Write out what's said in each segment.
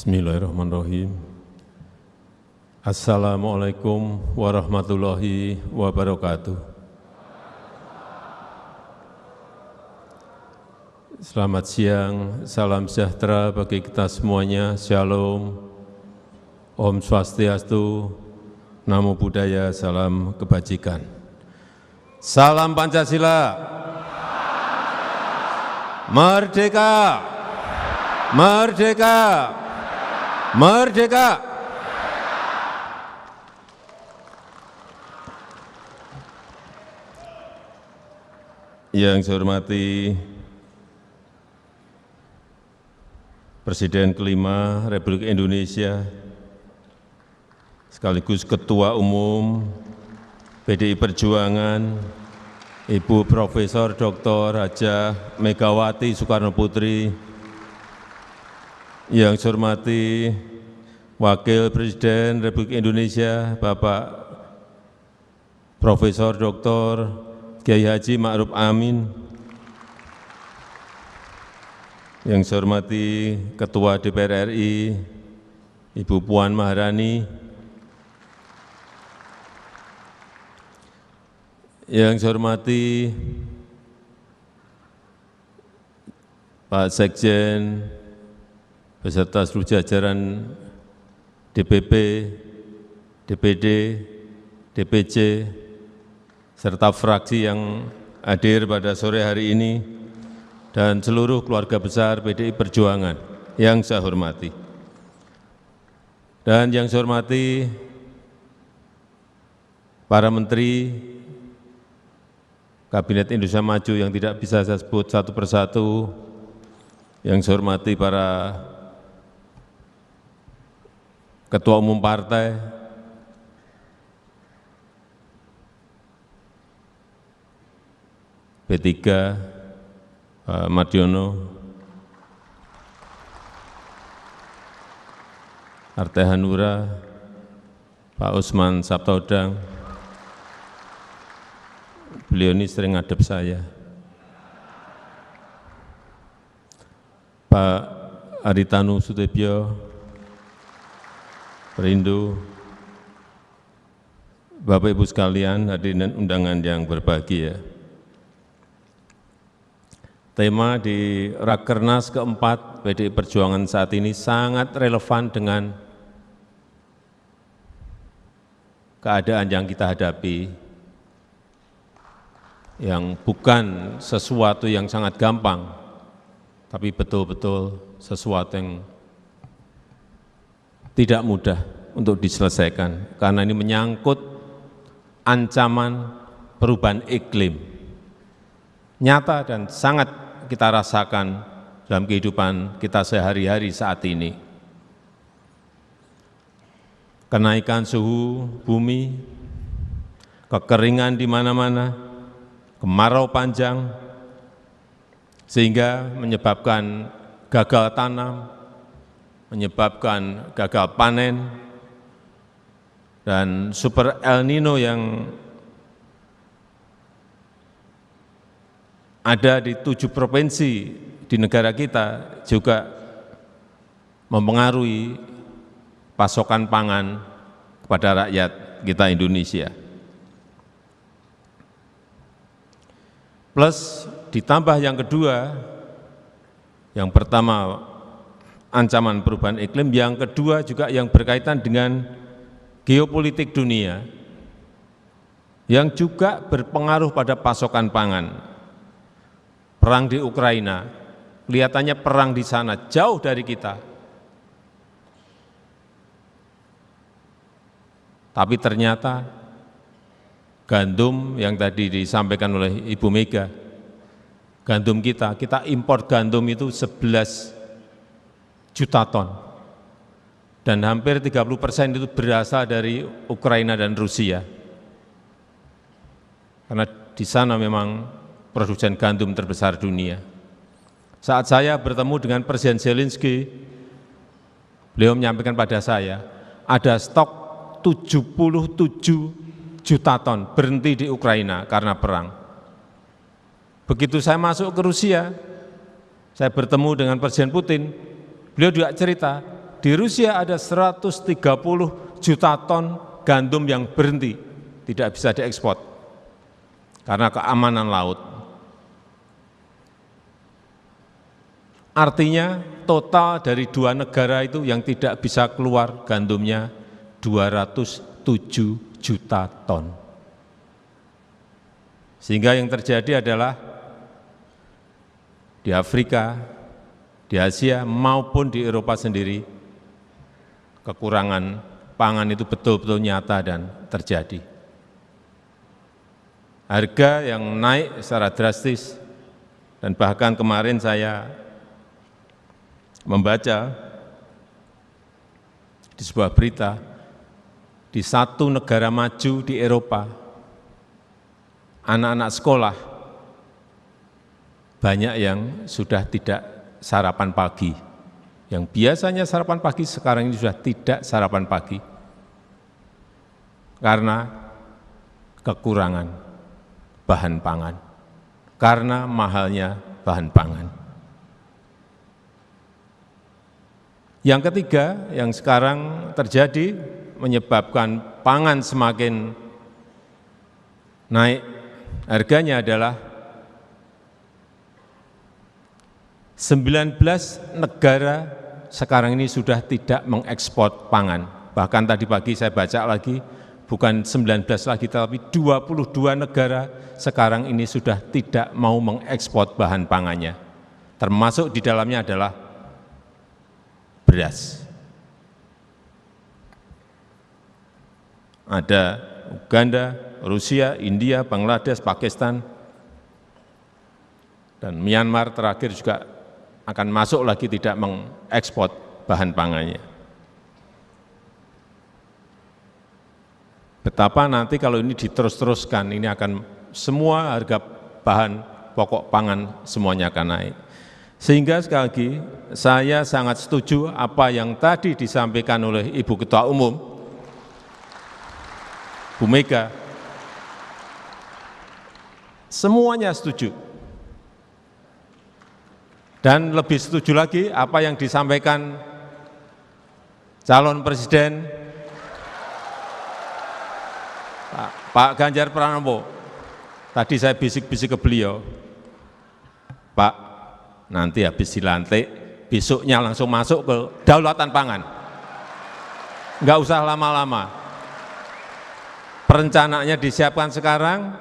Bismillahirrahmanirrahim. Assalamualaikum warahmatullahi wabarakatuh. Selamat siang, salam sejahtera bagi kita semuanya. Shalom, Om Swastiastu, Namo Buddhaya, salam kebajikan. Salam Pancasila. Merdeka! Merdeka! Merdeka! Yang saya hormati Presiden kelima Republik Indonesia, sekaligus Ketua Umum PDI Perjuangan, Ibu Profesor Dr. Hajah Megawati Soekarno Putri, yang saya hormati Wakil Presiden Republik Indonesia, Bapak Profesor Dr. Kiai Haji Ma'ruf Amin, yang saya hormati Ketua DPR RI, Ibu Puan Maharani, yang saya hormati Pak Sekjen beserta seluruh jajaran DPP, DPD, DPC, serta fraksi yang hadir pada sore hari ini, dan seluruh keluarga besar PDI Perjuangan yang saya hormati. Dan yang saya hormati para menteri Kabinet Indonesia Maju yang tidak bisa saya sebut satu persatu, yang saya hormati para Ketua Umum Partai, P3, Pak Mardiono, Partai Hanura, Pak Usman Sabtaodang. Beliau ini sering ngadep saya. Pak Aritanu Sutebyo, Perindo, Bapak Ibu sekalian, hadirin undangan yang berbahagia. Tema di Rakernas keempat PDI Perjuangan saat ini sangat relevan dengan keadaan yang kita hadapi, yang bukan sesuatu yang sangat gampang, tapi betul-betul sesuatu yang tidak mudah untuk diselesaikan, karena ini menyangkut ancaman perubahan iklim nyata dan sangat kita rasakan dalam kehidupan kita sehari-hari saat ini. Kenaikan suhu bumi, kekeringan di mana-mana, kemarau panjang, sehingga menyebabkan gagal tanam, menyebabkan gagal panen, dan super El Nino yang ada di 7 provinsi di negara kita juga mempengaruhi pasokan pangan kepada rakyat kita Indonesia. Plus ditambah yang kedua, yang pertama ancaman perubahan iklim, yang kedua juga yang berkaitan dengan geopolitik dunia yang juga berpengaruh pada pasokan pangan. Perang di Ukraina, kelihatannya perang di sana jauh dari kita. Tapi ternyata gandum yang tadi disampaikan oleh Ibu Mega, gandum kita impor gandum itu 11 juta ton, dan hampir 30% itu berasal dari Ukraina dan Rusia, karena di sana memang produsen gandum terbesar dunia. Saat saya bertemu dengan Presiden Zelensky, beliau menyampaikan pada saya, ada stok 77 juta ton berhenti di Ukraina karena perang. Begitu saya masuk ke Rusia, saya bertemu dengan Presiden Putin, beliau juga cerita, Di Rusia ada 130 juta ton gandum yang berhenti, tidak bisa diekspor karena keamanan laut. Artinya total dari dua negara itu yang tidak bisa keluar gandumnya 207 juta ton. Sehingga yang terjadi adalah di Afrika, di Asia maupun di Eropa sendiri, kekurangan pangan itu betul-betul nyata dan terjadi. Harga yang naik secara drastis, dan bahkan kemarin saya membaca di sebuah berita, di satu negara maju di Eropa, anak-anak sekolah banyak yang sudah tidak sarapan pagi. Yang biasanya sarapan pagi sekarang ini sudah tidak sarapan pagi karena kekurangan bahan pangan, karena mahalnya bahan pangan. Yang ketiga yang sekarang terjadi menyebabkan pangan semakin naik harganya adalah 19 negara sekarang ini sudah tidak mengekspor pangan. Bahkan tadi pagi saya baca lagi, bukan 19 lagi, tapi 22 negara sekarang ini sudah tidak mau mengekspor bahan pangannya. Termasuk di dalamnya adalah beras. Ada Uganda, Rusia, India, Bangladesh, Pakistan, dan Myanmar terakhir juga akan masuk lagi tidak mengekspor bahan pangannya. Betapa nanti kalau ini diterus-teruskan, ini akan semua harga bahan pokok pangan semuanya akan naik. Sehingga sekali lagi saya sangat setuju apa yang tadi disampaikan oleh Ibu Ketua Umum, Bu Mega, semuanya setuju. Dan lebih setuju lagi apa yang disampaikan calon presiden Pak Ganjar Pranowo. Tadi saya bisik-bisik ke beliau, Pak, nanti habis dilantik, besoknya langsung masuk ke daulatan pangan. Enggak usah lama-lama. Perencanaannya disiapkan sekarang,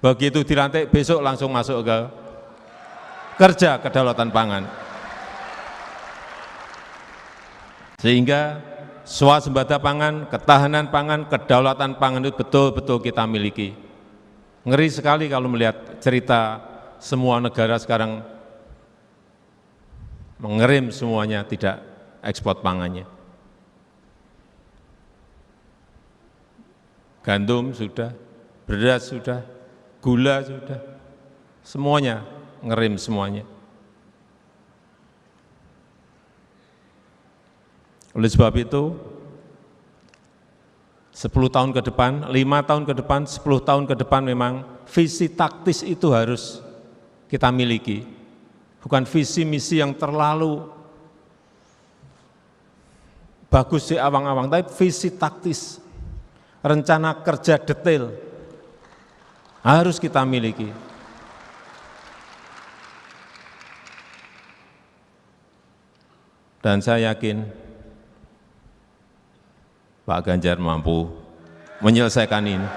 begitu dilantik besok langsung masuk ke kerja kedaulatan pangan. Sehingga swasembada pangan, ketahanan pangan, kedaulatan pangan itu betul-betul kita miliki. Ngeri sekali kalau melihat cerita semua negara sekarang mengerim semuanya, tidak ekspor pangannya. Gandum sudah, beras sudah, gula sudah, semuanya ngerim semuanya. Oleh sebab itu, 10 tahun ke depan, 5 tahun ke depan, 10 tahun ke depan memang visi taktis itu harus kita miliki. Bukan visi misi yang terlalu bagus di awang-awang, tapi visi taktis, rencana kerja detail harus kita miliki. Dan saya yakin Pak Ganjar mampu menyelesaikan ini.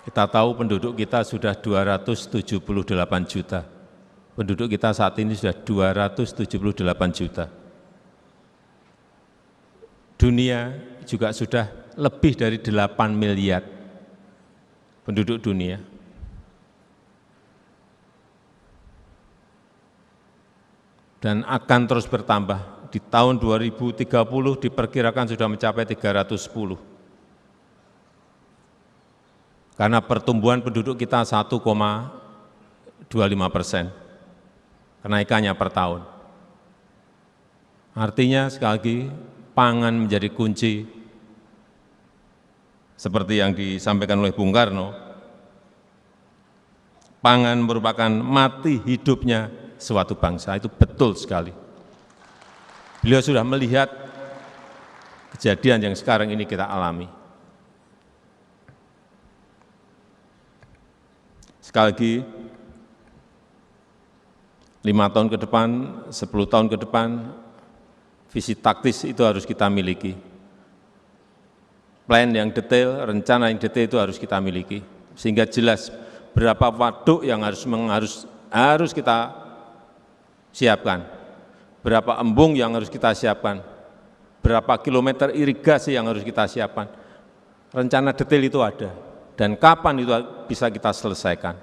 Kita tahu penduduk kita sudah 278 juta. Penduduk kita saat ini sudah 278 juta. Dunia juga sudah lebih dari 8 miliar penduduk dunia. Dan akan terus bertambah. Di tahun 2030 diperkirakan sudah mencapai 310. Karena pertumbuhan penduduk kita 1,25%, kenaikannya per tahun. Artinya sekali lagi, pangan menjadi kunci, seperti yang disampaikan oleh Bung Karno, pangan merupakan mati hidupnya suatu bangsa, itu betul sekali. Beliau sudah melihat kejadian yang sekarang ini kita alami. Sekali lagi, 5 tahun ke depan, 10 tahun ke depan, visi taktis itu harus kita miliki. Plan yang detail, rencana yang detail itu harus kita miliki. Sehingga jelas berapa waduk yang harus kita siapkan, berapa embung yang harus kita siapkan, berapa kilometer irigasi yang harus kita siapkan. Rencana detail itu ada, dan kapan itu bisa kita selesaikan.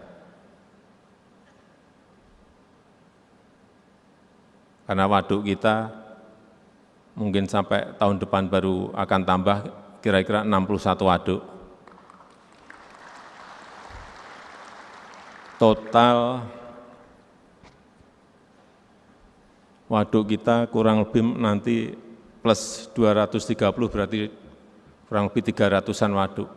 Karena waduk kita mungkin sampai tahun depan baru akan tambah kira-kira 61 waduk. Total waduk kita kurang lebih nanti plus 230 berarti kurang lebih 300-an waduk.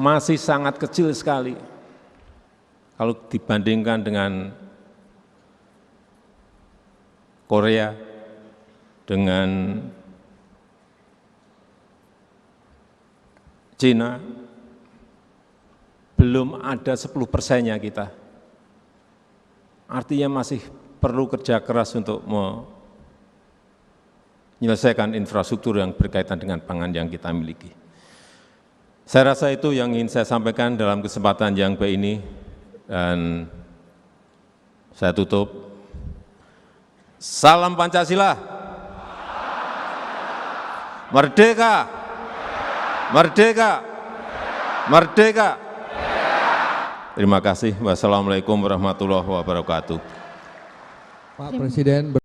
Masih sangat kecil sekali kalau dibandingkan dengan Korea, dengan Cina, belum ada 10%-nya kita. Artinya masih perlu kerja keras untuk menyelesaikan infrastruktur yang berkaitan dengan pangan yang kita miliki. Saya rasa itu yang ingin saya sampaikan dalam kesempatan yang baik ini, dan saya tutup. Salam Pancasila. Merdeka! Merdeka! Merdeka! Terima kasih. Wassalamualaikum warahmatullahi wabarakatuh. Pak Presiden.